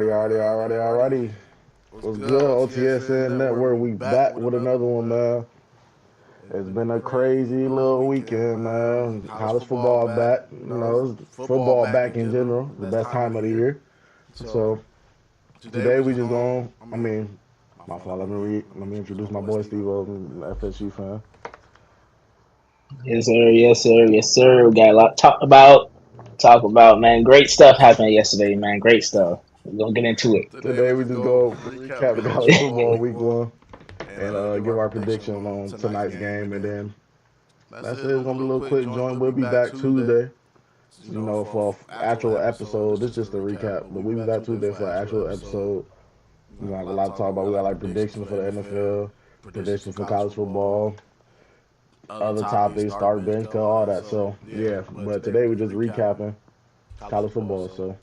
Alrighty. What's good, OTSN Network? We back with another one, man. It's been a crazy little weekend, man. College football back. Football back in general. The best time of the year. So today we just going. My fault. Let me introduce my boy Steve Oden, FSU fan. Yes, sir. We got a lot to talk about. Man. Great stuff happened yesterday, man. Great stuff. We're gonna get into it. Today we just go recap the college football week one and give our predictions on tonight's game, and then that's it. It's gonna be a little quick joint. We'll be back Tuesday, for an actual episode. This is just a recap, but we'll be back Tuesday for an actual episode. We got a lot to talk about. We got like predictions for the NFL, predictions for college football, other topics, start bench cut, all that. So yeah, but today we're just recapping college football. So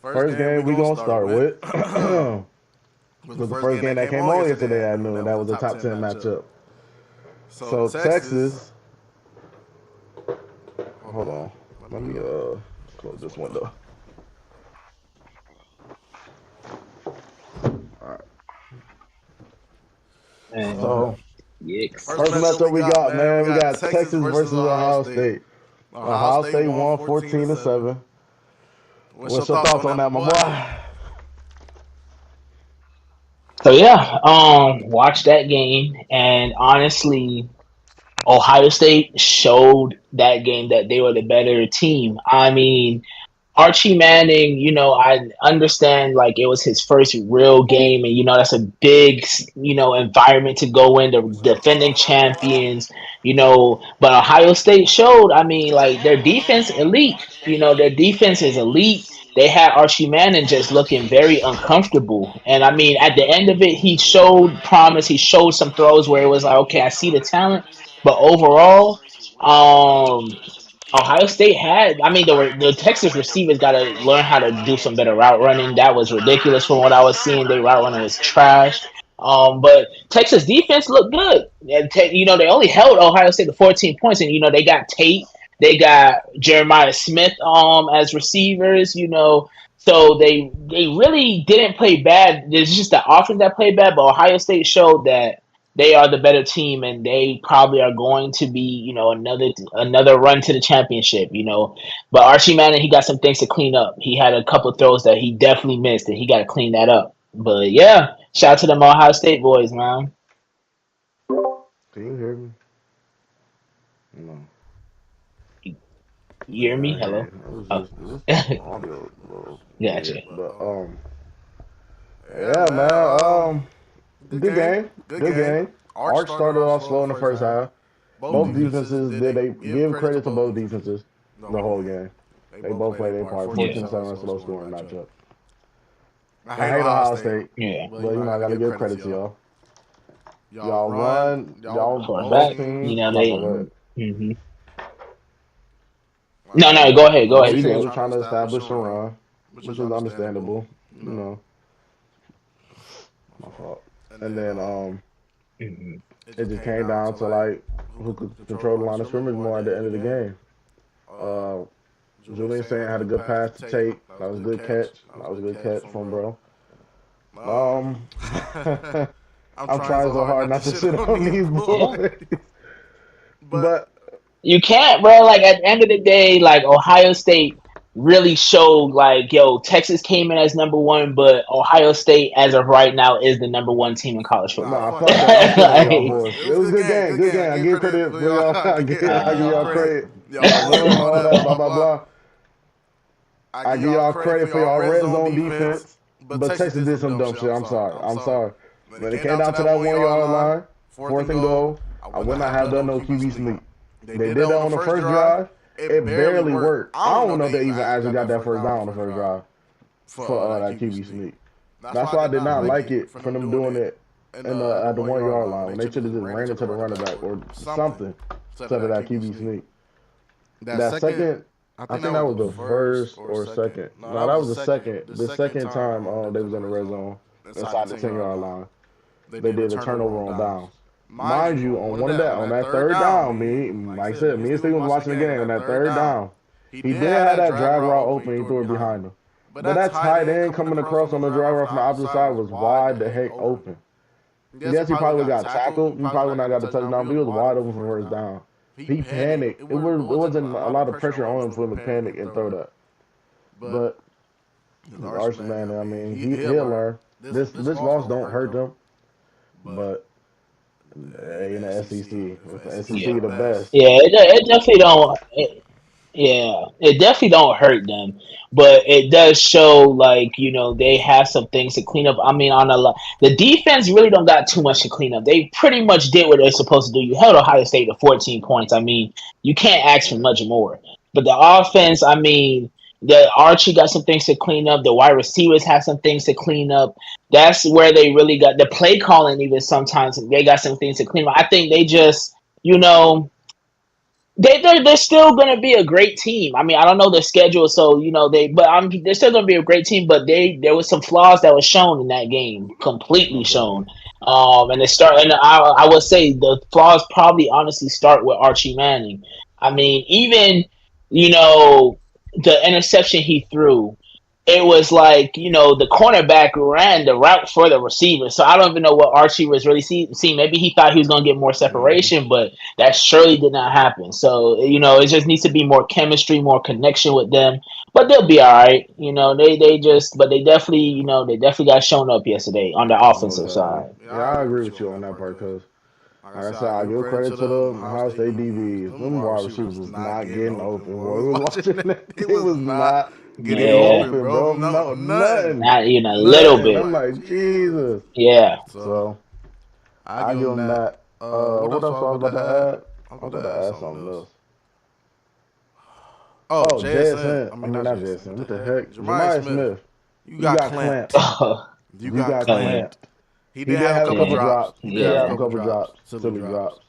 first game we gonna start with was the first game that came on yesterday at noon. That was a top 10 matchup. So Texas, hold on, let me close this window. All right. And, So Yikes. first matchup we got, man, we got Texas versus Ohio State. Ohio State won 14-7. What's your thoughts on that, my boy? So yeah, watch that game, and honestly, Ohio State showed that game that they were the better team. I mean, Archie Manning, I understand like it was his first real game, and that's a big, environment to go in. The defending champions, but Ohio State showed. I mean, like their defense elite. Their defense is elite. They had Archie Manning just looking very uncomfortable, and I mean, at the end of it, he showed promise. He showed some throws where it was like, okay, I see the talent, but overall, Ohio State had, I mean, the Texas receivers got to learn how to do some better route running. That was ridiculous from what I was seeing. Their route running was trash. But Texas defense looked good. And they only held Ohio State to 14 points, and they got Tate, they got Jeremiah Smith as receivers. So they really didn't play bad. It's just the offense that played bad, but Ohio State showed that they are the better team, and they probably are going to be, another run to the championship. But Archie Manning, he got some things to clean up. He had a couple of throws that he definitely missed, and he got to clean that up. But yeah, shout out to them Ohio State boys, man. Can you hear me? No. You hear me? Yeah, I hear Hello. you. It was Oh, just audio a little gotcha. weird, but yeah, man, good game, good game. Arch started off slow in the first half. Both defenses did. They give credit to both defenses the whole game. They both played their part. Yeah, 14-7 slow scoring matchup. I hate Ohio State, yeah. but I gotta give credit to y'all. Y'all run, y'all both Quarterback, teams. My they. fault. Go ahead. hmm No, go ahead, go ahead. Both You teams good? were trying to establish a run, which is understandable. You know, my fault. And then hmm it just came down to like who could control the line of scrimmage more at the end of the game. Uh, Julian saying had a good pass to take. That was a good catch. That was a good catch from bro. Um, I'm trying so hard not to shit on these Yeah. boys, but You can't, bro. Like at the end of the day, like Ohio State really showed like, yo, Texas came in as number one, but Ohio State as of right now is the number one team in college nah, football. fuck that. I'm shitting on y'all Like, boys. It was a good game. Good game. I give credit for y'all. I give y'all uh, credit. Y'all won all that. Blah blah blah. I give y'all credit for y'all red zone defense, but Texas did some dumb shit. I'm sorry. I'm sorry. When it came down to that 1 yard line, fourth and goal, I would not have done no QB sneak. They did that on the first drive. It barely worked. I don't know if they even actually got that first down on the first drive for that QB sneak. That's why I did not like it for them doing it at the 1 yard line when they should have just ran into the running back or something instead of that QB sneak. That second, I think that was the first or second. No, that was the second. The second time they was in the red zone inside the 10 yard line. They did a turnover on downs. Mind you, on that third down, like I said, me and Steve was watching the game. On that third down, he did have that drag route open. He threw it behind him. but that tight end coming across on the drag route from the opposite side was wide the heck open. Yes, he probably got tackled. He probably would not got the touchdown, but he was wide open for first down. He panicked. It wasn't a lot of pressure on him for him to panic and throw that. But Archie Manning, I mean, he'll learn. This loss don't hurt them, but in the SEC, if the SEC the best. Yeah, it definitely don't. Yeah, it definitely don't hurt them, but it does show like they have some things to clean up. I mean, on the defense really don't got too much to clean up. They pretty much did what they're supposed to do. You held Ohio State to 14 points. I mean, you can't ask for much more. But the offense, I mean, the Archie got some things to clean up. The wide receivers have some things to clean up. That's where they really got the play calling. Even sometimes they got some things to clean up. I think they just you know they're still gonna be a great team. I mean, I don't know their schedule, so they're still gonna be a great team. But there was some flaws that was shown in that game, completely shown. And I would say the flaws probably honestly start with Archie Manning. I mean, even the interception he threw, it was like the cornerback ran the route for the receiver. So I don't even know what Archie was really seeing. Maybe he thought he was going to get more separation, but that surely did not happen. So it just needs to be more chemistry, more connection with them. But they'll be all right. They definitely got shown up yesterday on the offensive side. Yeah, I agree with you on that part because, like I said, I give credit to the Ohio State DBs. Them wide receivers was not getting open. Boy, we was watching that. It was not getting open, bro. No, nothing. Not even a little bit. I'm like, Jesus. Yeah. So I give them that. What else I was about to add? I was about to add something else. Oh, JSN. I mean, not JSN. What the heck? Jemiah Smith. You got clamped. You got clamped. He did have a couple drops. He did have a couple drops. Silly drops.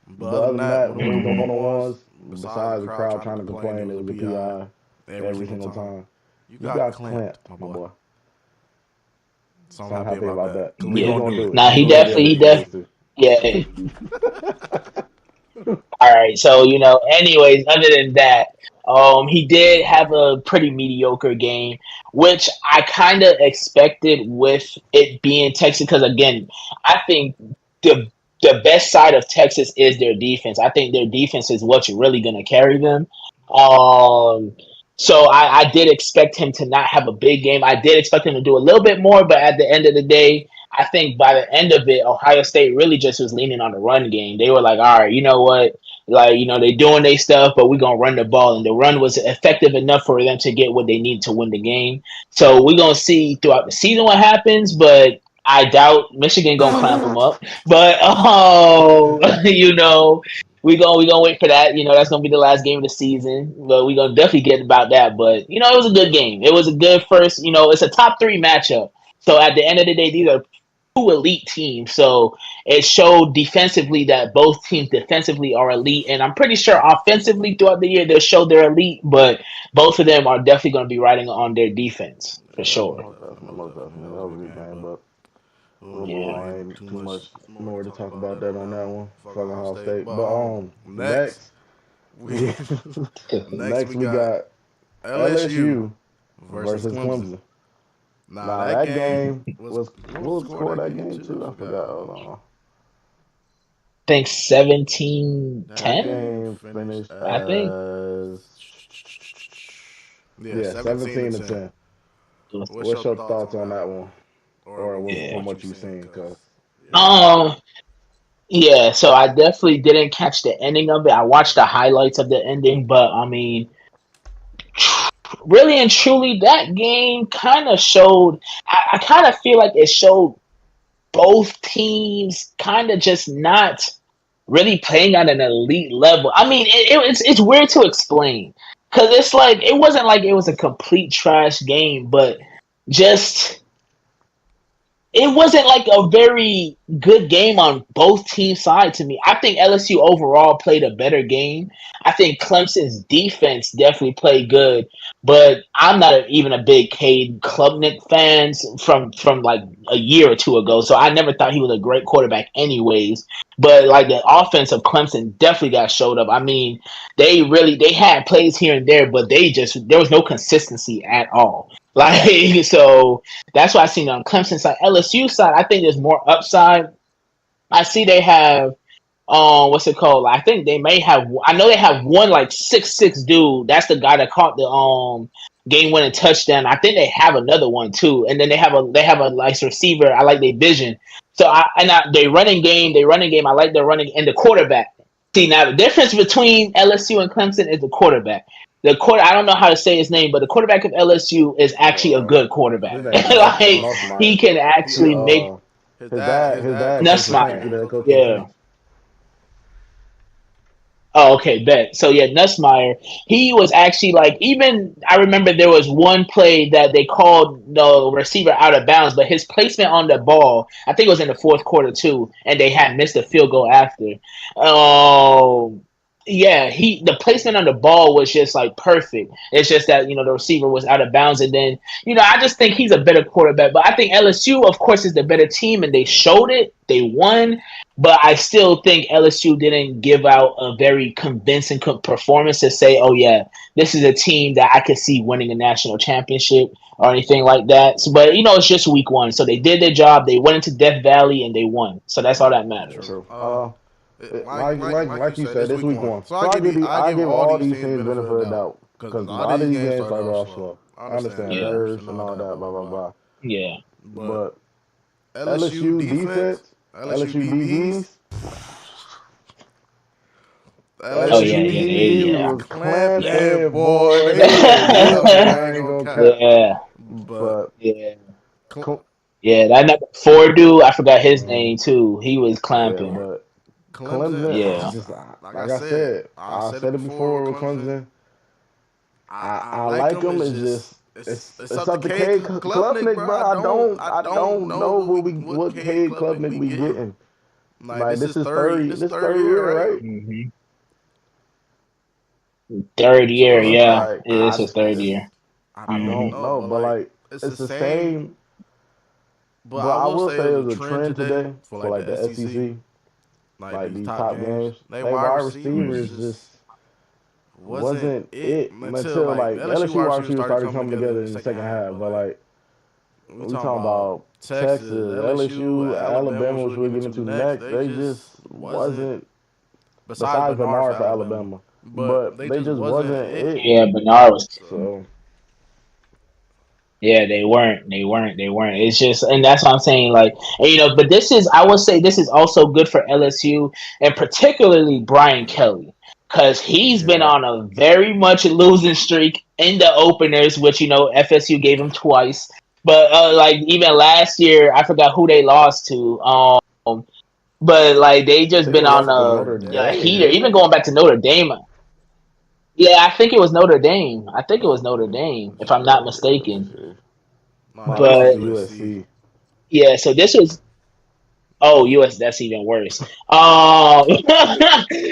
But other than that, when he was on one-on-ones, besides the crowd trying to complain, it was a PI every single time. You got clamped, my boy. So I'm happy about that. Yeah. Gonna do it. Now he definitely. Yeah. All right. So anyways, other than that, he did have a pretty mediocre game, which I kind of expected with it being Texas. Because again, I think the best side of Texas is their defense. I think their defense is what's really going to carry them. So I did expect him to not have a big game. I did expect him to do a little bit more, but at the end of the day, I think by the end of it, Ohio State really just was leaning on the run game. They were like, all right, you know what? Like, they doing their stuff, but we're going to run the ball. And the run was effective enough for them to get what they need to win the game. So we're going to see throughout the season what happens, but I doubt Michigan going to clamp them up. But, we gonna wait for that. That's gonna be the last game of the season. But we gonna definitely get about that. But it was a good game. It was a good first. It's a top 3 matchup. So at the end of the day, these are 2 elite teams. So it showed defensively that both teams defensively are elite, and I'm pretty sure offensively throughout the year they'll show they're elite. But both of them are definitely gonna be riding on their defense for sure. Most definitely. That was a good game, but. Ain't too much more to talk about that on that one. Fucking Ohio State. But next we got LSU versus Clemson. Now that game was what was the score of that game too? I forgot. Hold on. I think 17-10. Game finished I think. 17-10. What's your thoughts on that one? Or from what you've seen, cause yeah, so I definitely didn't catch the ending of it. I watched the highlights of the ending, but I mean, really and truly, that game kind of showed. I kind of feel like it showed both teams kind of just not really playing at an elite level. I mean, it's weird to explain because it's like it wasn't like it was a complete trash game, but just. It wasn't like a very good game on both teams' sides to me. I think LSU overall played a better game. I think Clemson's defense definitely played good, but I'm not even a big Cade Klubnik fan from like a year or 2 ago, so I never thought he was a great quarterback anyways. But like the offense of Clemson definitely got showed up. I mean, they had plays here and there, but there was no consistency at all. Like, so that's why I seen on Clemson side. LSU side, I think there's more upside. I see they have what's it called? I think they may have. I know they have one like 6'6" dude. That's the guy that caught the game winning touchdown. I think they have another one too, and then they have a nice receiver. I like their vision. So they running game. They running game. I like their running and the quarterback. See, now the difference between LSU and Clemson is the quarterback. I don't know how to say his name, but the quarterback of LSU is actually a good quarterback. His name Like he Nussmeier. can He actually make his dad coached the Saints. Nussmeier. He did coach the Yeah. Saints. Oh, okay, bet. So yeah, Nussmeier, he was actually like even I remember there was one play that they called the receiver out of bounds, but his placement on the ball, I think it was in the fourth quarter too, and they had missed a field goal after. Um yeah, the placement on the ball was just like perfect. It's just that, the receiver was out of bounds and then, I just think he's a better quarterback. But I think LSU, of course, is the better team and they showed it. They won. But I still think LSU didn't give out a very convincing performance to say, oh, yeah, this is a team that I could see winning a national championship or anything like that. So, but, it's just week one. So they did their job. They went into Death Valley and they won. So that's all that matters. True. Like you said, it's week one. So I give all these teams benefit of the doubt because a lot of these games started off slow. I understand Yeah. nerves and all that, blah blah blah. Yeah. But LSU defense, LSU DBs, Oh, yeah, LSU DBs yeah. was clamping, boy. Yeah. They was I ain't gonna cap. Yeah. But Yeah. Yeah, that number four dude, I forgot his name too. He was yeah, clamping. but Clemson, I Yeah. just like I said it before with Clemson. I like him. It's just it's up to Cade Klubnik, bro. I don't know what Cade Klubnik we getting. Like this third year, right? hmm Third year, So it's yeah. like It is his third year. I don't know, but like it's the same. But I will say it was a trend today for like the SEC, like these top games. They wide receivers just wasn't it until like the LSU wide receivers started coming together in the second half. But like we talking about Texas, LSU, Alabama, which we'll get into next. They just wasn't. Besides Bernard for Alabama, but they just wasn't it. Yeah, Bernard was. So Yeah, they weren't. They weren't. They weren't. It's just, and that's what I'm saying. Like, and, but I would say, this is also good for LSU and particularly Brian Kelly because he's been yeah, on a very much losing streak in the openers, which FSU gave him twice. But like even last year, I forgot who they lost to. But like they I just think been they on lost to Notre a Dame, heater. didn't Even they? going back to Notre Dame. Yeah, I think it was Notre Dame. I think it was Notre Dame, if I'm not Let me mistaken. see. No, they lost But to USC. yeah, so this was US. That's even worse.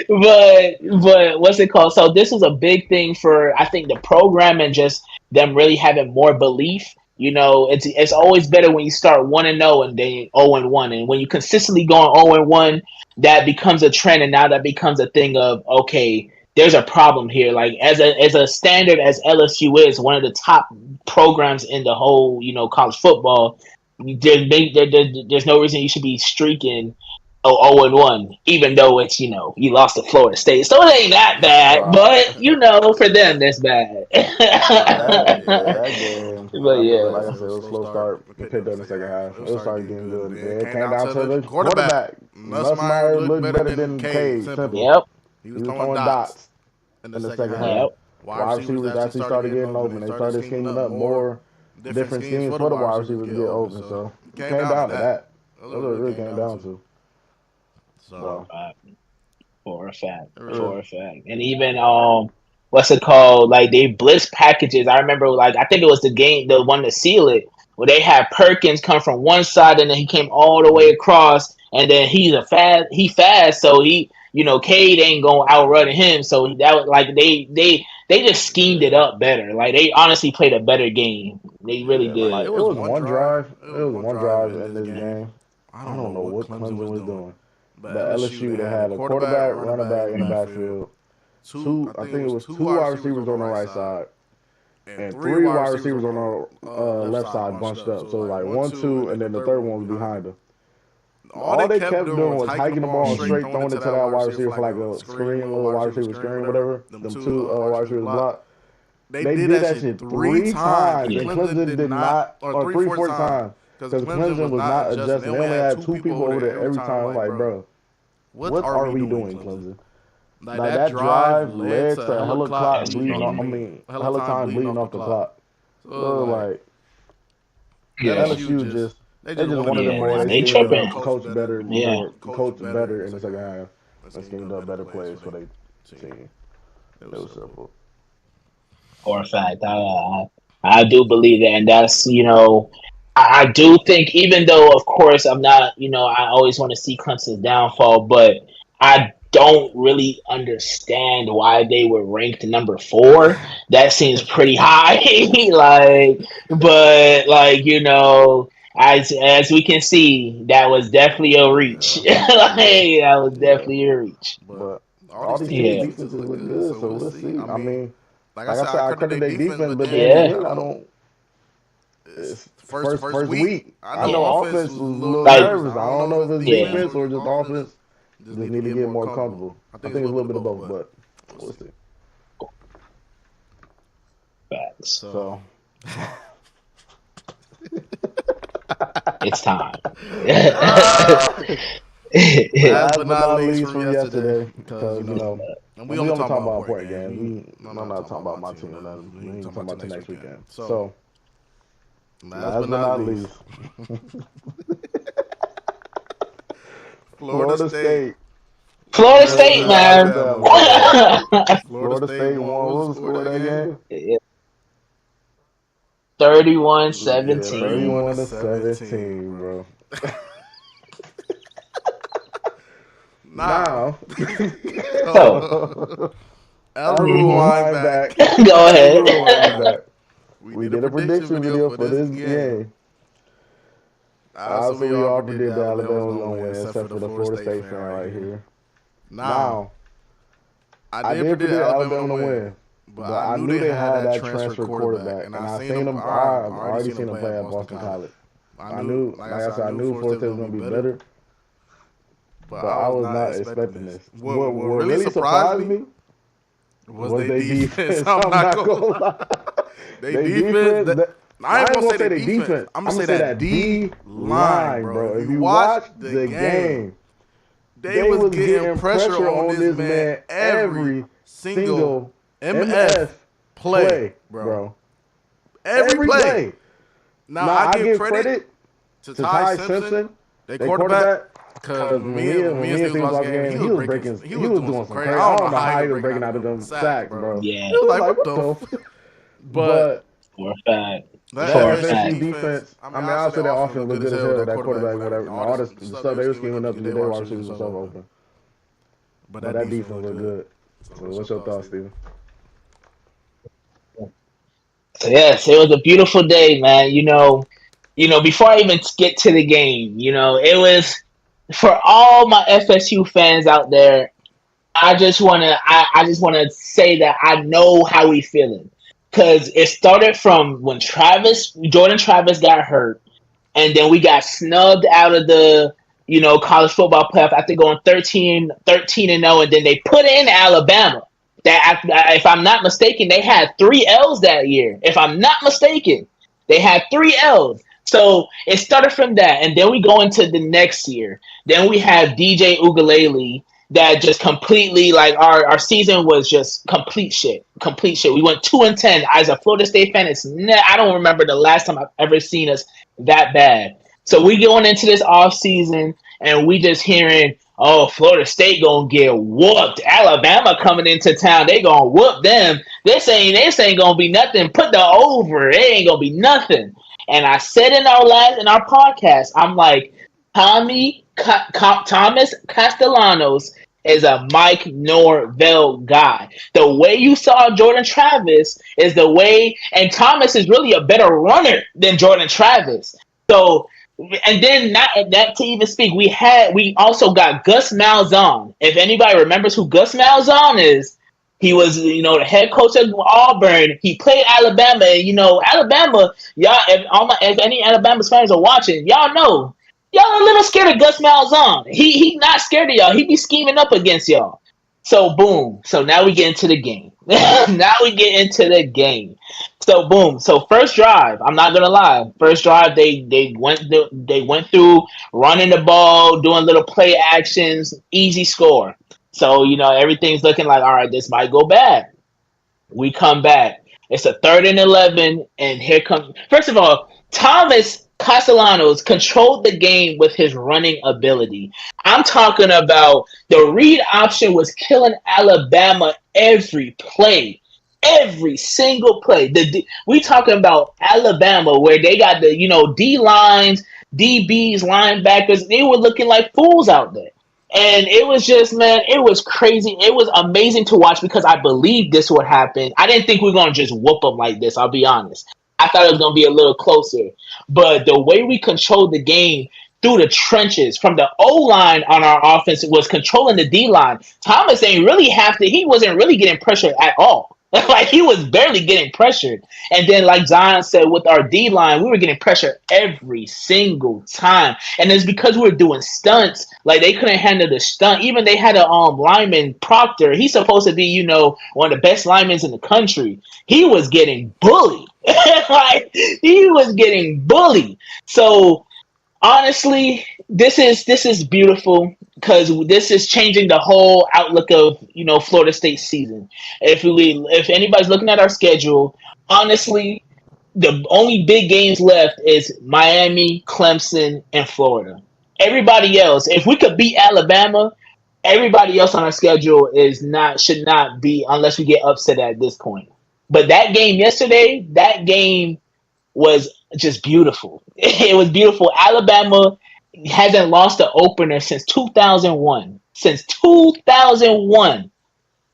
But what's it called? So this was a big thing for I think the program and just them really having more belief. It's always better when you start 1-0 and then 0-1, and when you consistently go on 0-1, that becomes a trend, and now that becomes a thing of okay. There's a problem here. Like as a standard as LSU is one of the top programs in the whole college football, there's no reason you should be streaking 0-1, even though it's you lost to Florida State, so it ain't that bad. Right. But for them, that's bad. Nah, that game. But yeah, Like I said, it was a slow start. It picked up in the second half. It started getting good. Then it came down to the quarterback. Nussmeier looked better than Cade. Simple. yep, He was throwing dots in the second half. yep, Wide receivers actually started getting open. They started scheming up more different schemes for the wide receivers to get open. So it came down to that. That's what it really came down to. for a So fact, for a fact, yeah. for a fact, and even what's it called? Like they blitz packages. I remember, like I think it was the one to seal it, where they had Perkins come from one side and then he came all the way across, and then he fast, so Cade ain't gonna outrun him. So that was like they just schemed it up better. Like they honestly played a better game. They really Yeah, like did. it was one drive. It was one drive in this game. I don't know what Clemson was doing, but LSU they had a quarterback, running back in the backfield. I think it was two wide receivers on the right side, and 3 wide receivers on our left side bunched up. So like 1, 2, and then the third one was behind them. All they kept doing was hiking the ball straight, throwing it to that wide receiver for like a screen, little wide receiver screen, whatever. Them 2 wide receivers blocked. They did that shit 3 times, and Clemson did not, or 3, 4 times, because Clemson was not adjusting. They only had 2 people over there every time. I'm like, bro, what are we doing, Clemson? Like that drive led to a hella clock bleeding off. I mean, hella time bleeding off the clock. So like, LSU just they just wanted them more. They They tripping. coach better, more coach better in the second half. And schemed up better plays for their team. It was simple. For a fact, I do believe that, and that's I do think, even though of course I'm not, I always want to see Clemson's downfall, but I don't really understand why they were ranked number 4. That seems pretty high, as we can see, that was definitely a reach. That was definitely a reach. But all these teams' defenses look good, so we'll see. I mean, like I said, I credit their defense, but then again, I don't. It's first week. I know offense was a little nervous. I don't know if it's defense or just offense. Just need to get more comfortable. I think it's a little bit of both, but we'll see. Facts. So it's time. Last but not least from yesterday, because and we only talk about important games. I'm not talking about my team or nothing. We ain't talking about the next weekend. So last but not least, Florida State. Florida State, man. Florida State won. What was the score of that game? 31-17. 31-17, bro. Now, rewind back. Go ahead. We did a prediction video for this game. Obviously, we all predicted Alabama was going to win, except for the Florida State fan right here. Now, I did predict Alabama to win, but I knew they had that transfer quarterback, and I already seen him play at Boston College. I knew, like I said, I knew Florida State was going to be better, but I was not expecting this. What really surprised me was their defense. I'm not going to lie. Their defense. I ain't gonna say their defense. I'm gonna say that D line, bro. If you watch the game, they was getting pressure on this man every single MF play, bro. Every play. Now I give credit to Ty Simpson, their quarterback, because me and Steve was watching the game, he was doing some crazy. I don't know how he was breaking out of them sacks, bro. Yeah. He was like, what the? But for a fact. That FSU defense, I mean, obviously that offense looked good as hell, that quarterback, whatever. All this stuff they were scheming up to do, they wide receivers and stuff open. But that defense looked good. So what's your thoughts, Steven? Yes, it was a beautiful day, man. Before I even get to the game, it was for all my FSU fans out there. I just wanna say that I know how we feeling. Because it started from when Jordan Travis got hurt, and then we got snubbed out of the, college football playoff after going 13-0, and then they put in Alabama. That, if I'm not mistaken, they had 3 L's that year. If I'm not mistaken, they had 3 L's. So it started from that, and then we go into the next year. Then we have DJ Ugalele. That just completely, like, our season was just complete shit. We went 2-10. As a Florida State fan, I don't remember the last time I've ever seen us that bad. So we going into this off season and we just hearing, oh, Florida State gonna get whooped. Alabama coming into town, they gonna whoop them. This ain't gonna be nothing. Put the over. It ain't gonna be nothing. And I said in our podcast, I'm like, Thomas Castellanos is a Mike Norvell guy. The way you saw Jordan Travis is the way, and Thomas is really a better runner than Jordan Travis. So, and then not to even speak, we also got Gus Malzahn. If anybody remembers who Gus Malzahn is, He was, the head coach of Auburn. He played Alabama, and Alabama. Y'all, if any Alabama fans are watching, y'all know y'all a little scared of Gus Malzahn. He not scared of y'all. He be scheming up against y'all. So boom. So now we get into the game. Now we get into the game. So boom. So first drive. I'm not gonna lie. First drive, they went through running the ball, doing little play actions, easy score. So, everything's looking like, all right, this might go bad. We come back. It's a 3rd and 11, and here comes. First of all, Thomas Castellanos controlled the game with his running ability. I'm talking about the read option was killing Alabama every play. Every single play. We talking about Alabama where they got the D lines, DBs, linebackers. They were looking like fools out there. And it was just, man, it was crazy. It was amazing to watch because I believed this would happen. I didn't think we were going to just whoop them like this, I'll be honest. I thought it was going to be a little closer. But the way we controlled the game through the trenches from the O line on our offense was controlling the D line. Thomas ain't really he wasn't really getting pressure at all. Like he was barely getting pressured. And then, like Zion said, with our D line, we were getting pressure every single time. And it's because we were doing stunts. Like they couldn't handle the stunt. Even they had a lineman Proctor. He's supposed to be, one of the best linemen in the country. He was getting bullied. Like he was getting bullied. So honestly, this is beautiful because this is changing the whole outlook of Florida State season. If anybody's looking at our schedule, honestly, the only big games left is Miami, Clemson, and Florida. Everybody else, if we could beat Alabama, everybody else on our schedule should not be unless we get upset at this point. But that game yesterday, that game was just beautiful. It was beautiful. Alabama hasn't lost an opener since 2001. Since 2001.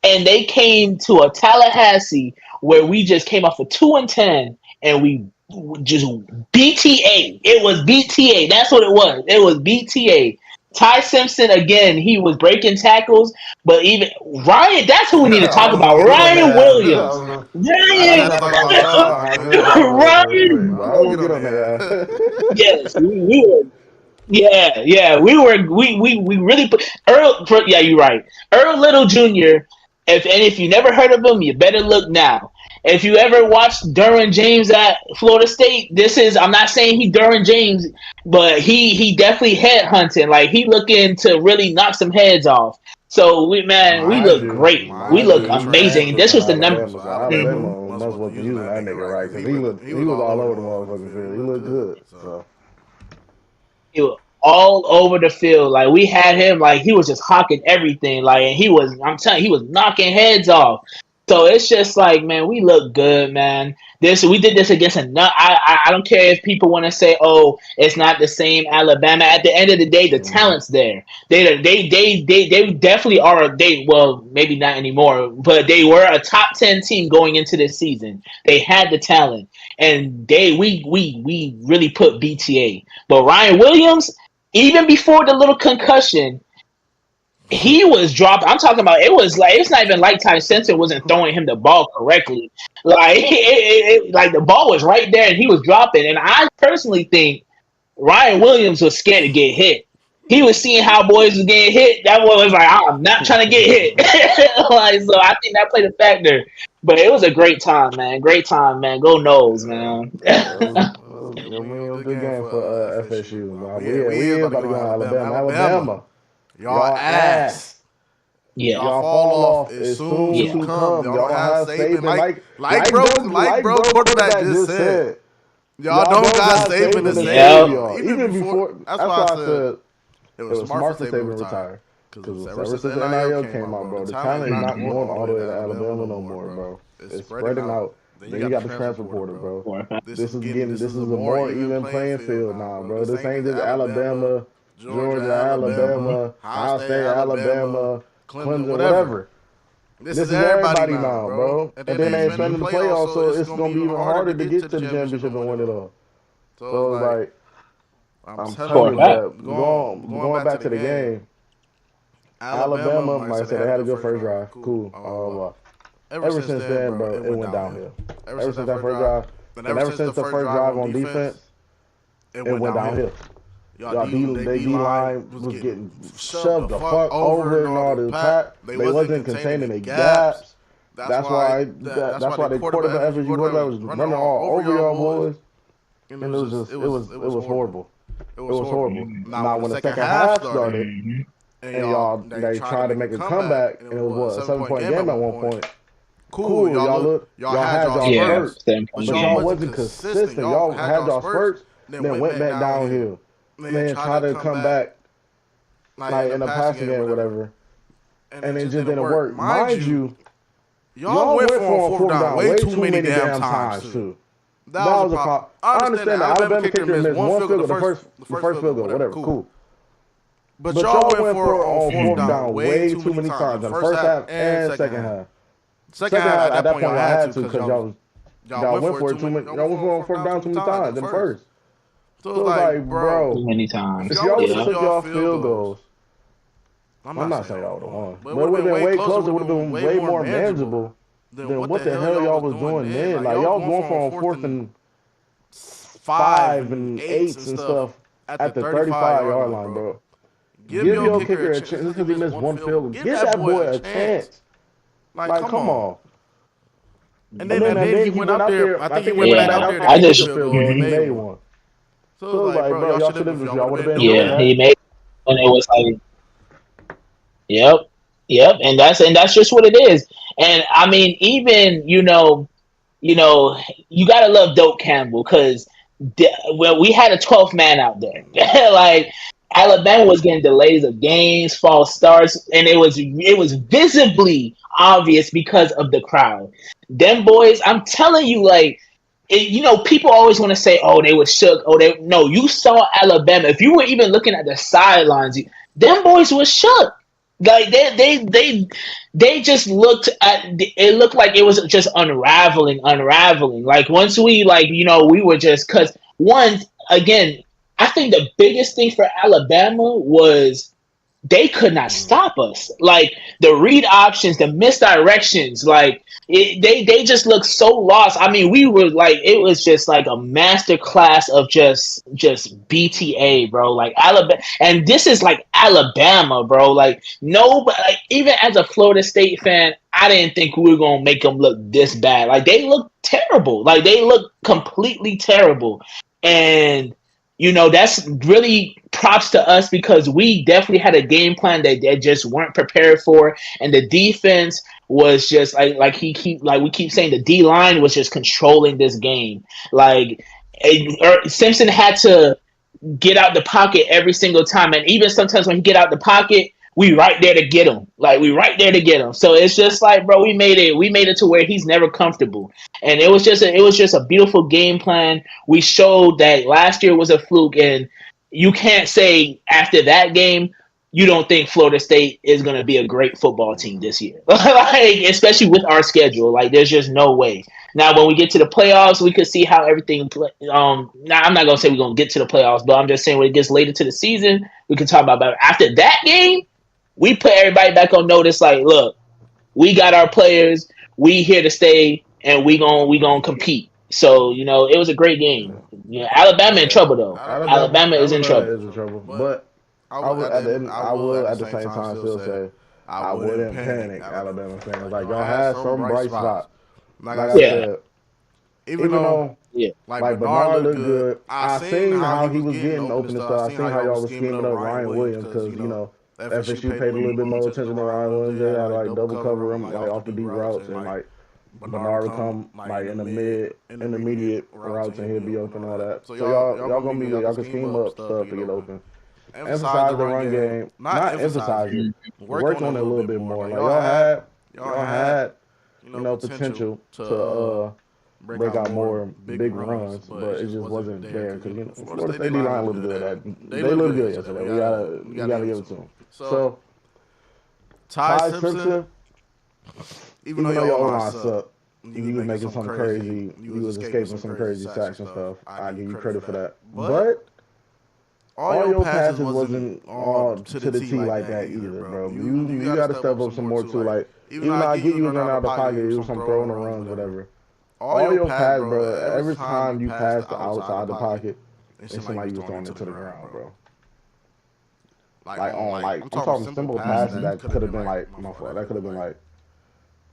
And they came to a Tallahassee where we just came off a 2-10 and we just BTA. It was BTA. That's what it was. It was BTA. Ty Simpson again. He was breaking tackles, but even Ryan. That's who we need to I talk was about. gonna get on Ryan that. Williams. I just Ryan. had to talk about Zion, How man. good Ryan Williams is Ryan. playing, but I I was gonna won't get get on on that. that. Yes, we were. Yeah, we really put yeah, you're right. Earl Little Jr. If you never heard of him, you better look now. If you ever watched Derwin James at Florida State, I'm not saying he Derwin James, but he definitely head hunting. Like he looking to really knock some heads off. So we Mind look you, great. We mind Miami's you, look been he trash amazing. transferred This from was the recently number. too, Alabama, so so Mhm. Alabama must must wasn't wasn't using using that that nigga nigga right. right because He he was was all all over over the the motherfucking motherfucking field. field. He He looked looked good. good. So So He was all over the field. Like we had him, like he was just hawking everything. Like and I'm telling you, he was knocking heads off. So it's just like, man, we look good, man. We did this against a nut. I don't care if people want to say, oh, it's not the same Alabama. At the end of the day, the mhm. talent's there. They definitely are. Well, maybe not anymore, but they were a top 10 team going into this season. They had the talent, and we really put BTA. But Ryan Williams, even before the little concussion, he was dropped. I'm talking about it was like it's not even like Ty Simpson wasn't throwing him the ball correctly. Like like the ball was right there and he was dropping. And I personally think Ryan Williams was scared to get hit. He was seeing how boys was getting hit. That boy was like, I'm not trying to get hit. Like so, I think that played a factor. But it was a great time, man. Great time, man. Go Noles, yeah, man. yeah, I we mean, a it was a good good game game for for FSU. FSU. Wow, Wow, we we is is about to about to go go on on Alabama. Alabama. Alabama, Alabama, y'all y'all ass. ass. Yeah, Y'all Y'all fall fall off off as as soon soon to yeah. to come. come. Y'all Y'all don't don't have have Saban Saban like bro quarterback quarterback just just said. said. Y'all Y'all don't don't got got Saban to Saban to save save Yep. y'all. y'all. Even Even before, before, that's that's why I why I said said it it was was smart for smart for Saban to Saban to retire. retire. Because Because ever ever since the since the NIL NIL came came out, out, bro, the bro, the talent is talent is not not Mhm. going going all the all way the to way to Alabama Alabama no no more, more, bro. bro. It's It's spreading spreading out. out. Then you Then you got the got the transfer transfer portal, portal, bro. bro. This is getting This this is is a a more more even even playing playing field field now, now, bro. bro. This This ain't ain't just just Alabama, Alabama, Georgia, Georgia, Alabama, Alabama, Ohio Ohio State, State, Alabama, Alabama, Clemson, Clemson, whatever. whatever. This is This is everybody everybody now, now, bro. bro. And And then then they they expanding expanding the the playoffs, playoffs, so so it's it's gonna be gonna be even even harder to harder to get to get the to the championship championship and and win it win it all. all. So it's So it's like like I'm I'm telling For you, a telling you, fact. but going going back to back the to the game, game, Alabama, Alabama, like I like I said, they said, had they a had good a good first first drive. drive. Cool. Cool. ever since then, bro, it went downhill. Ever since that first drive, and ever since the first drive on defense, it went downhill. Y'all D line was getting shoved the fuck over and all the time. They wasn't containing the gaps. That's why the quarterback FSU quarterback was running all over y'all boys. And it was horrible. It was horrible. Now when the second half started, and y'all they tried to make a comeback, and it was what, a 7-point game at one point. Cool, y'all had y'all spurts, but y'all wasn't consistent. Y'all had y'all spurts, then went back downhill. Then tried to come back like in a passing game or whatever, and it just didn't work. Mind you, y'all went for a fourth down way too many damn times too. That was a problem. I understand that Alabama kicker missed one field goal, the first field goal, whatever, cool. But y'all went for a fourth down way too many times in the first half and second half. Second half, at that point, y'all had to because y'all went for it too many. Y'all went for a fourth down too many times in the first. So it was like, bro, too many times. If y'all would have took y'all field goals, I'm not saying y'all would have won, but it would have been way closer. It would have been way more manageable than what the hell y'all was doing then. Like y'all was going for a 4th and 5 and 8s and stuff at the 35-yard line, bro. Give your kicker a chance. Just because he missed one field, give that boy a chance. Like, come on. And then he went out there. I think he went back out there to kick the field goal. He made one. So it was like, bro, y'all should have. Y'all would have been doing that. He made, and it was like, yep, and that's just what it is. And I mean, even you gotta love Doak Campbell because we had a 12th man out there. Like Alabama was getting delays of games, false starts, and it was visibly obvious because of the crowd. Them boys, I'm telling you, like. People always want to say, "Oh, they were shook." No, you saw Alabama. If you were even looking at the sidelines, them boys were shook. Like they just looked at. It looked like it was just unraveling. Like once we we were just because again, I think the biggest thing for Alabama was they could not stop us. Like the read options, the misdirections, like. They just looked so lost. I mean, we were like, it was just like a master class of just BTA, bro. Like Alabama, and this is like Alabama, bro. Like like even as a Florida State fan, I didn't think we were gonna make them look this bad. Like they look terrible. Like they look completely terrible, and that's really props to us because we definitely had a game plan that they just weren't prepared for, and the defense was just like we keep saying the D line was just controlling this game. Like Simpson had to get out the pocket every single time, and even sometimes when he get out the pocket, we right there to get him. Like we right there to get him. So it's just like, bro, we made it to where he's never comfortable, and it was just a beautiful game plan. We showed that last year was a fluke, and you can't say after that game you don't think Florida State is going to be a great football team this year. Like, especially with our schedule. Like, there's just no way. Now, when we get to the playoffs, we could see how everything now, I'm not going to say we're going to get to the playoffs, but I'm just saying when it gets later to the season, we can talk about it. After that game, we put everybody back on notice like, look, we got our players. We here to stay, and we gonna compete. So, it was a great game. Alabama in trouble, though. Alabama is in trouble. But I would at the same time still say I wouldn't panic, Alabama fans. Like y'all had some bright spots. Like I said, even though like Bernard looked good, I seen how he was getting open and stuff. I seen how y'all was scheming up Ryan Williams because FSU paid a little bit more attention to Ryan Williams. They had like double cover him like off the deep routes, and like Bernard would come like in the intermediate routes and he'll be open and all that. So y'all can scheme up stuff to get open. Emphasize the run game. Not emphasize it. Work on it a little bit more. Like y'all had potential to break out more big runs, but it just wasn't there because Florida State D-line looked good. They looked good yesterday. We gotta give it to them. So Ty Simpson, even though your O-line sucked, you was making some crazy. You was escaping some crazy sacks and stuff. I give you credit for that, but all your passes wasn't all to the T like that either, bro. You got to step up some more too. Like Even though I get you was running out of the pocket, it was some throwing the runs, whatever. All your pass, bro. Every time you pass the outside the pocket, it seemed like you was throwing it to the ground, bro. I'm talking simple passes that could have been like my fault. That could have been like,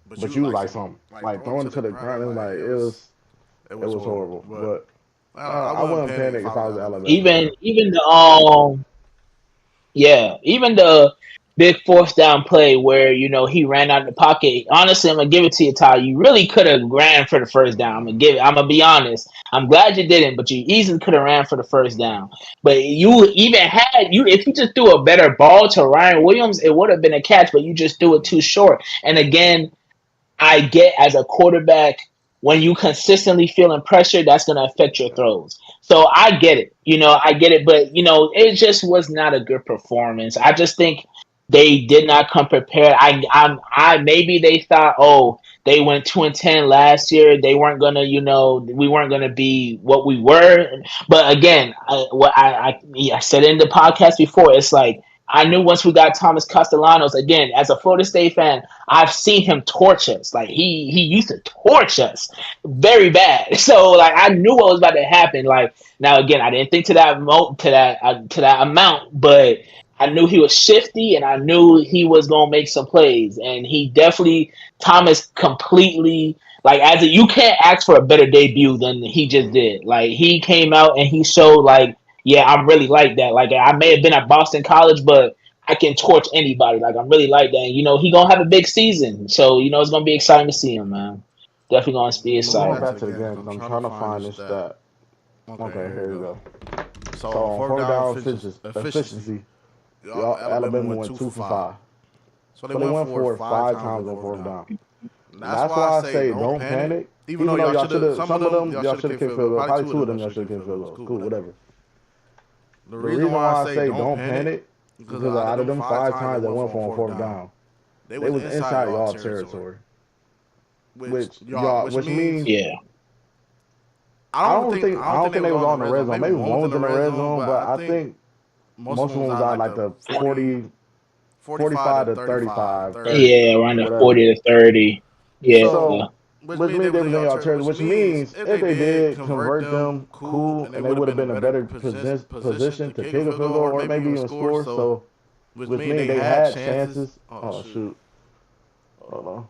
but you like something like throwing it to the ground. It was like it was horrible. But I wouldn't panic if I was Alabama. Even the even the big fourth down play where he ran out of the pocket. Honestly, I'm gonna give it to you, Ty. You really could have ran for the first down. I'm gonna be honest. I'm glad you didn't, but you easily could have ran for the first down. But you even if you just threw a better ball to Ryan Williams, it would have been a catch. But you just threw it too short. And again, I get as a quarterback, when you consistently feeling pressure, that's going to affect your throws. So I get it, I get it, but it just was not a good performance. I just think they did not come prepared. I maybe they thought, oh, they went 2-10 last year. They weren't gonna, we weren't gonna be what we were. But again, I said in the podcast before, it's like I knew once we got Thomas Castellanos again as a Florida State fan. I've seen him torch us. Like he used to torch us very bad. So like I knew what was about to happen. Like now again, I didn't think to that amount, but I knew he was shifty and I knew he was gonna make some plays. And he definitely Thomas completely you can't ask for a better debut than he just did. Like he came out and he showed like, yeah, I'm really like that. Like I may have been at Boston College, but I can torch anybody. Like I'm really like that. And, he gonna have a big season, so it's gonna be exciting to see him, man. Definitely gonna be exciting. Going back to the game, because I'm trying to find this stat. Okay, here we go. So on fourth down efficiency, Alabama went 2 for 5. So they went for it 5 times on fourth down. That's why I say don't panic. Even though y'all should have, some of them y'all should have kicked field goal. Probably 2 of them y'all should have kicked field goals. Cool, whatever. The reason why I say don't panic. Because out of them 5 times that went for on fourth down, they was inside y'all territory. Which means I don't think they was on the red zone. Maybe one was in the red zone, but I think most of them was out like the 45 to 35. Yeah, around the 40 to 30. Yeah. So, which means they was in y'all territory. Which means if they did convert them, cool, and they would have been in a better position to kick a field goal or maybe even score. So. Which means they had chances. Oh, shoot. Hold on.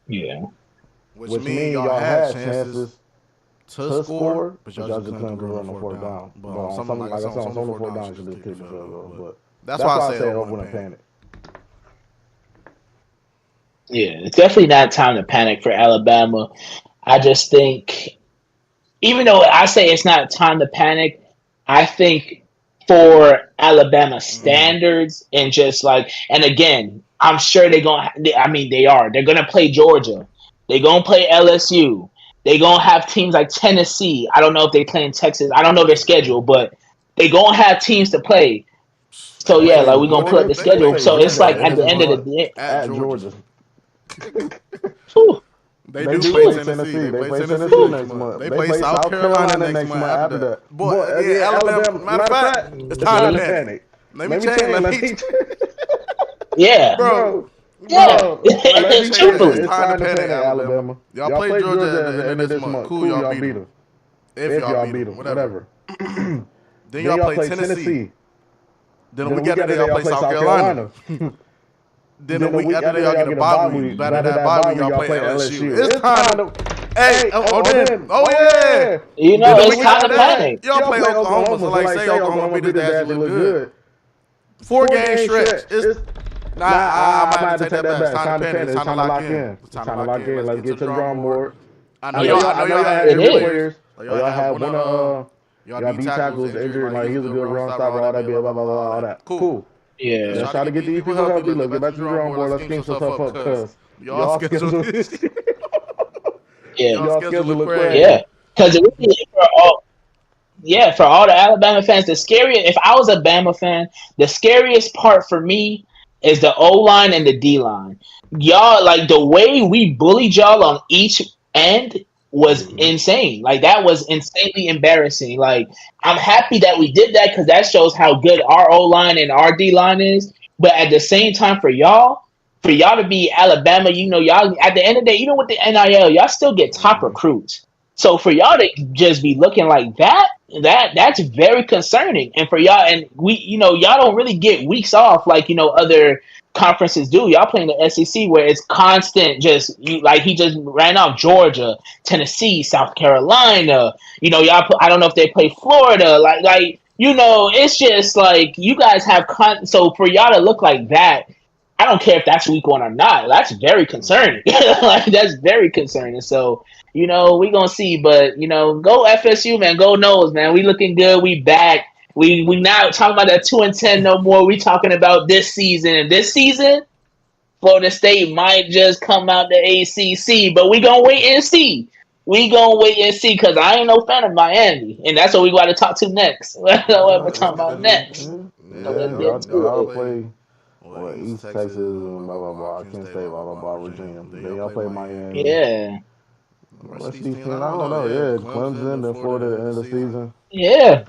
Yeah. Which means y'all had chances to score, but y'all just couldn't run the fourth down. But on something like I said, on some fourth down, you should just kick the field goal. But that's why I say I wouldn't panic. Yeah, it's definitely not time to panic for Alabama. I just think, even though I say it's not time to panic, I think for Alabama standards and just and again, I'm sure they are. They're going to play Georgia. They're going to play LSU. They're going to have teams like Tennessee. I don't know if they play in Texas. I don't know their schedule, but they're going to have teams to play. So, yeah, we're going to put up the schedule. So, it's like at the end of the day. At Georgia. They do play Tennessee. They play Tennessee next month. They play South Carolina next month after that. Boy, Alabama. Matter of fact, it's time to panic. Let me change. Yeah, bro. Yeah, it's time to panic, Alabama. Y'all play Georgia at the end of this month. Cool, y'all beat them. If y'all beat them, whatever. Then y'all play Tennessee. Then the week after that, y'all play South Carolina. Then the week after that, y'all get a bye week. After that bye week, y'all play LSU. It's time to... Hey, yeah. It's time to panic. Y'all play Oklahoma, so say Oklahoma beat his ass, look good. 4-game stretch. I might have to take that back. It's time to panic. It's time to lock in. It's time to lock in. Let's get to the drawing board. I know y'all had good players. Y'all had one of y'all beat tackles injured. Like, he was a good run stopper, all that, blah, blah, blah, all that. Cool. Yeah. Let's try to get these people healthy. Look, get back to the drawing board. Let's scheme some stuff up, because y'all schedule look crazy. Yeah. Because for all the Alabama fans, if I was a Bama fan, the scariest part for me is the O-line and the D-line. Y'all, the way we bullied y'all on each end was insane. That was insanely embarrassing. I'm happy that we did that because that shows how good our O-line and our D-line is. But at the same time, for y'all, for y'all to be Alabama, y'all at the end of the day, even with the NIL, y'all still get top recruits. So for y'all to just be looking like that's very concerning. And for y'all, and y'all don't really get weeks off like other conferences do. Y'all playing the SEC where it's constant. Like he just ran off Georgia, Tennessee, South Carolina. Y'all. I don't know if they play Florida. It's just like you guys have. So for y'all to look like that. I don't care if that's week 1 or not. That's very concerning. That's very concerning. So, we gonna see. But go FSU, man. Go Noles, man. We looking good. We back. We not talking about that 2-10 no more. We talking about this season. And this season, Florida State might just come out the ACC. But we gonna wait and see. We gonna wait and see because I ain't no fan of Miami, and that's what we got to talk to next. That's what we're talking about next. So let's get to y'all it. play. Well, East Texas and blah blah blah. Kent State, blah blah blah. Virginia. Then y'all play Miami. Yeah. What's these teams? I don't know. Yeah, Clemson and Florida at the end of the season. Yeah.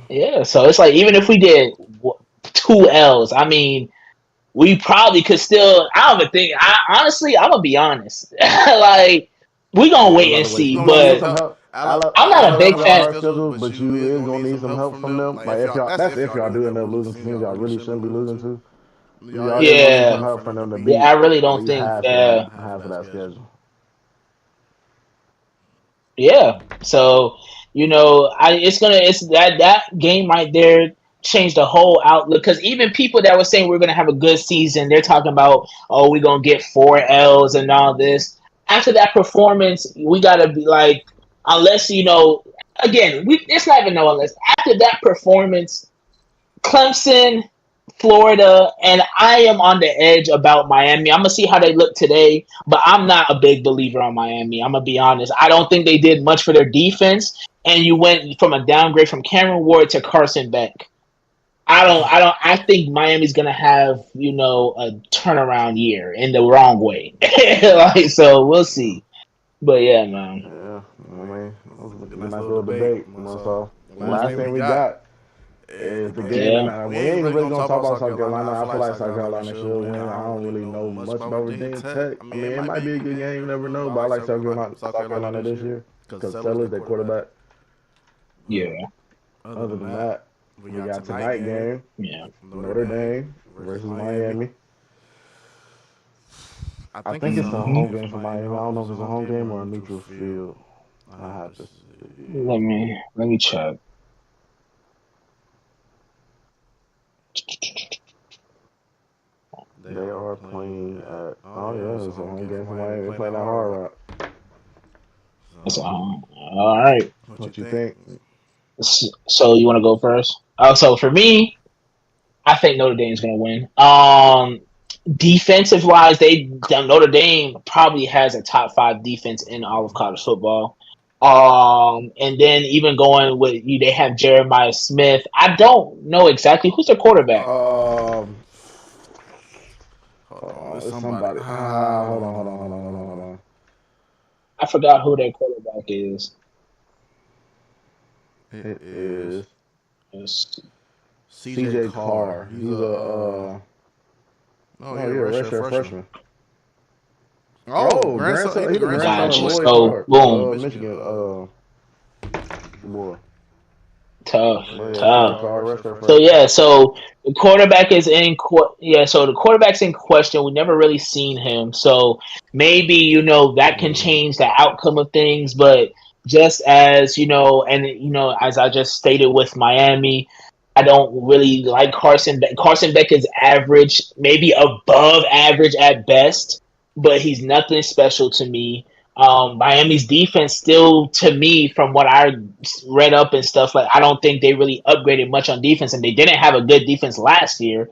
Yeah. So it's like even if we did 2 L's, I mean, we probably could still. I don't even think. Honestly, I'm gonna be honest. Like we gonna wait and see. But I'm not a big fan. Schedule, but you is gonna need some help from them. Like if y'all do end up losing some teams y'all really shouldn't be losing to. Y'all is gonna need some help from them to beat. Yeah, I really don't think. Half of that schedule. Yeah. So it's that game right there changed the whole outlook because even people that were saying we're gonna have a good season, they're talking about we're gonna get 4 L's and all this. After that performance, we gotta be like, unless again, it's not even no unless after that performance, Clemson, Florida, and I am on the edge about Miami. I'm gonna see how they look today, but I'm not a big believer on Miami. I'm gonna be honest. I don't think they did much for their defense, and you went from a downgrade from Cameron Ward to Carson Beck. I think Miami's gonna have a turnaround year in the wrong way. So we'll see. But yeah, man. Yeah, I mean, that was a nice little debate. So last thing we got is the game. And we ain't really gonna talk about South Carolina. I feel like South Carolina should win. I don't really know much about Virginia Tech. I mean, it might be a good game. You never know. But I like South Carolina this year because Sellers, their quarterback. Yeah. Other than that, we got tonight game. Yeah. Notre Dame versus Miami. I think it's a home game for Miami. I don't know if it's a home game or a neutral field. I have to see. Let me check. They are playing at. Oh yeah, it's a home game for Miami. They're playing at Hard Rock. All right. What you think? So you want to go first? So for me, I think Notre Dame's going to win. Defensive wise, Notre Dame probably has a top 5 defense in all of college football. And then even going with they have Jeremiah Smith. I don't know exactly who's their quarterback. It's somebody. Hold on. I forgot who their quarterback is. It is CJ Carr. He's a redshirt freshman. Grandson. He's the grandson of Lloyd Carr. Boom. Michigan. Boy. Tough. So so the quarterback is in. So the quarterback's in question. We never really seen him, so maybe that can change the outcome of things. But just as as I just stated with Miami, I don't really like Carson Beck. Carson Beck is average, maybe above average at best, but he's nothing special to me. Miami's defense still, to me, from what I read up and stuff, like I don't think they really upgraded much on defense, and they didn't have a good defense last year.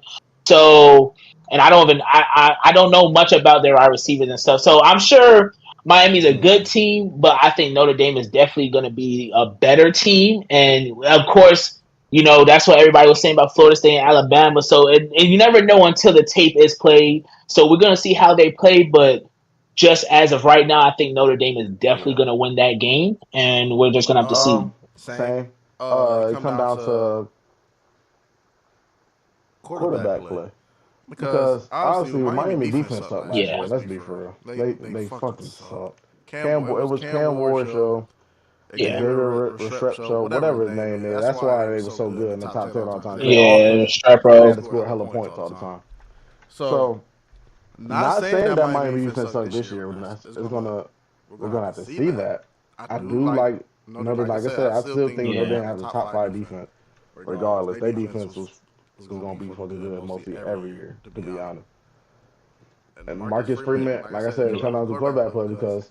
So, and I don't know much about their wide receivers and stuff. So I'm sure Miami's a good team, but I think Notre Dame is definitely going to be a better team, and of course. That's what everybody was saying about Florida State and Alabama. So, and you never know until the tape is played. So we're going to see how they play, but just as of right now, I think Notre Dame is definitely going to win that game, and we're just going to have to see. Same. It come down to quarterback play. Because honestly, Miami defense sucked last Yeah. year. Let's be for real. They fucking suck. It was Cam Ward show, Yeah. Xavier Restrepo, whatever his name is. That's why they were so good in the top 10 all the time. Because their Yeah. offense, they had Strapro. to score hella points all the time. So, not saying that Miami defense sucked this year. We're gonna have to see that. I do like I said, I still think Notre Yeah. Dame has a top 5 defense. Regardless, their defense was gonna be fucking good mostly every year, to be honest. And Marcus Freeman, like I said, it comes down to quarterback play because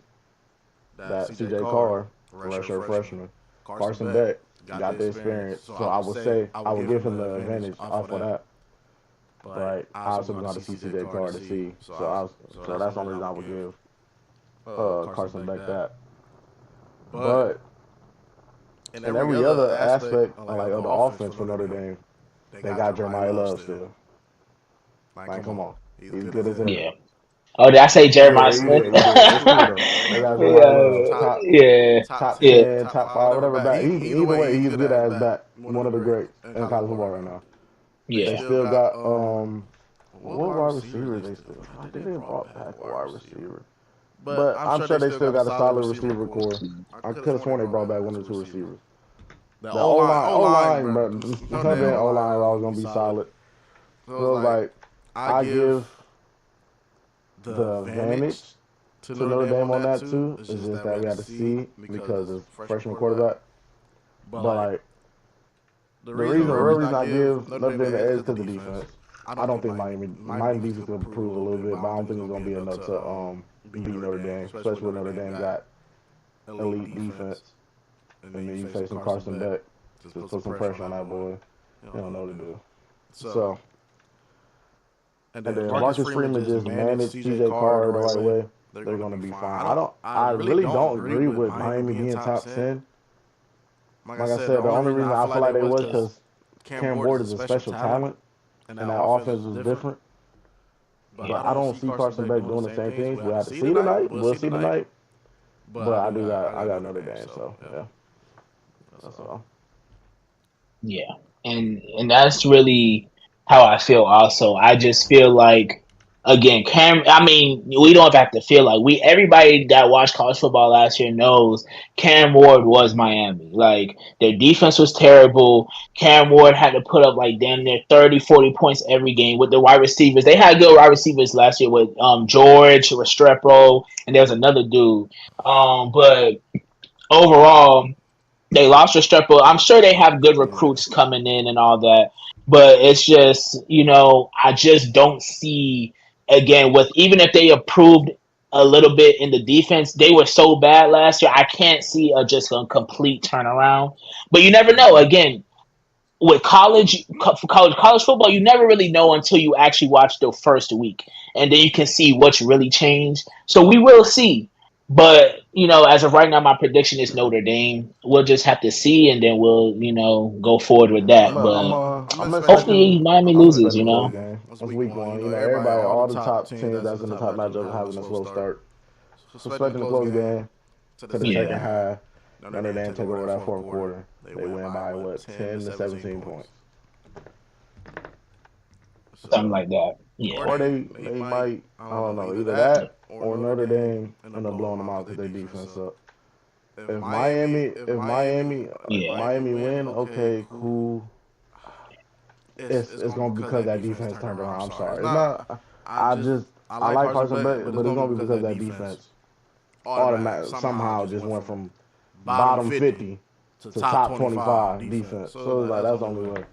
that CJ Carr, redshirt freshman, Carson Beck got the experience. So I would say I would give him the advantage off of that. But I also got to see CJ Carr to see. So that's the only reason I would give Carson Beck that. But in every other aspect of the offense for Notre Dame, they got Jeremiah Love still. Like, come on, he's good as hell. Yeah. Oh, did I say Jeremiah Yeah, you Smith? did. It's cool though. They got Jeremiah Love, Yeah. top Yeah. 10, top 5, whatever back. Either way, he's good as back. One of the greats in college football right now. They Yeah. still got what wide receivers they still? I think they brought back a wide receiver, but I'm sure they still got a solid receiver core. I could have sworn they brought back 1 or 2 receivers. The O line, but Notre Dame O line is always gonna be solid. So like I give the advantage to Notre Dame on that too. It's just that we had to see because of freshman quarterback. But like the real reason I give Notre Dame the edge is because of the defense. I don't think Miami defense will improve a little bit, but I don't think it's gonna be enough to beat Notre Dame, especially when Notre Dame got elite defense. And then you facing Carson Beck. Just put some pressure on that boy. You don't know what to do. So and then if Marcus Freeman just managed CJ Carr the right way, they're gonna be fine. I really don't agree with Miami being top 10. Like I said, the only reason I feel like they was because Cam Ward is a special talent, and that offense was different. But I don't see Carson Beck doing the same things. We'll have to see tonight. We'll see tonight. But I got Notre Dame, so yeah, that's all. Yeah. And that's really how I feel also. I just feel like again, I mean, we don't have to feel like everybody that watched college football last year knows Cam Ward was Miami. Like their defense was terrible. Cam Ward had to put up like damn near 30, 40 points every game with the wide receivers. They had good wide receivers last year with George, Restrepo, and there was another dude. But overall they lost Restrepo. I'm sure they have good recruits coming in and all that, but it's just I just don't see again with even if they improved a little bit in the defense, they were so bad last year. I can't see just a complete turnaround. But you never know. Again, with college football, you never really know until you actually watch the first week, and then you can see what's really changed. So we will see. But as of right now, my prediction is Notre Dame. We'll just have to see, and then we'll go forward with that. But hopefully, Miami I'm loses. expecting a close game. It's week 1. Everybody, all the top teams that's in the top matchup having a slow start. So expecting a close game to the second Yeah, half. Notre Dame take over that fourth quarter. They win by 10 to 17 points. something like that. Yeah, Or they might, I don't know, either that or Notre Dame end up blowing them out because their defense up. yeah, Miami win, okay, cool. It's gonna be because that defense turned around. I'm sorry. It's not. I like Carson Beck, but it's gonna be because that defense automatic somehow just went from bottom 50 to top 25 defense. So it's like that's the only way.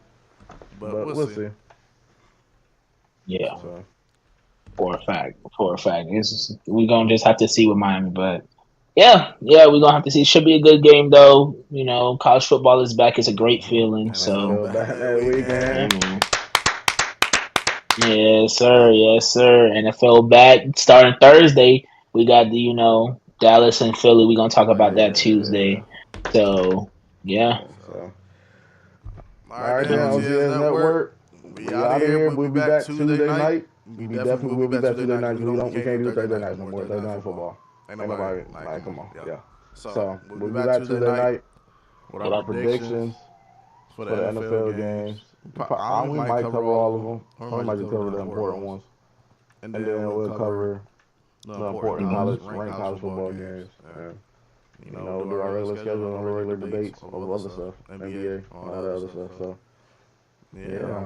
But we'll see. yeah. So For a fact, we're gonna just have to see with Miami, but yeah, we're gonna have to see. It should be a good game though. College football is back. It's a great feeling. So NFL back that weekend. yeah, man. Yes, sir. Yes, sir. NFL back starting Thursday. We got the Dallas and Philly. We're gonna talk about that Yeah. Tuesday. So yeah. So all right then, OCS Network. We out of here. We'll be back Tuesday night. We definitely will be back Tuesday night. We can't do Thursday nights no more. Thursday night football. Ain't nobody like come on. Yeah. So we'll be back Tuesday night with our predictions for the NFL games. We might cover all of them. Or we might just cover the important ones. And then we'll cover the important ranked college football games. And, do our regular schedule and regular debates over other stuff, NBA, and all that other stuff. So, yeah.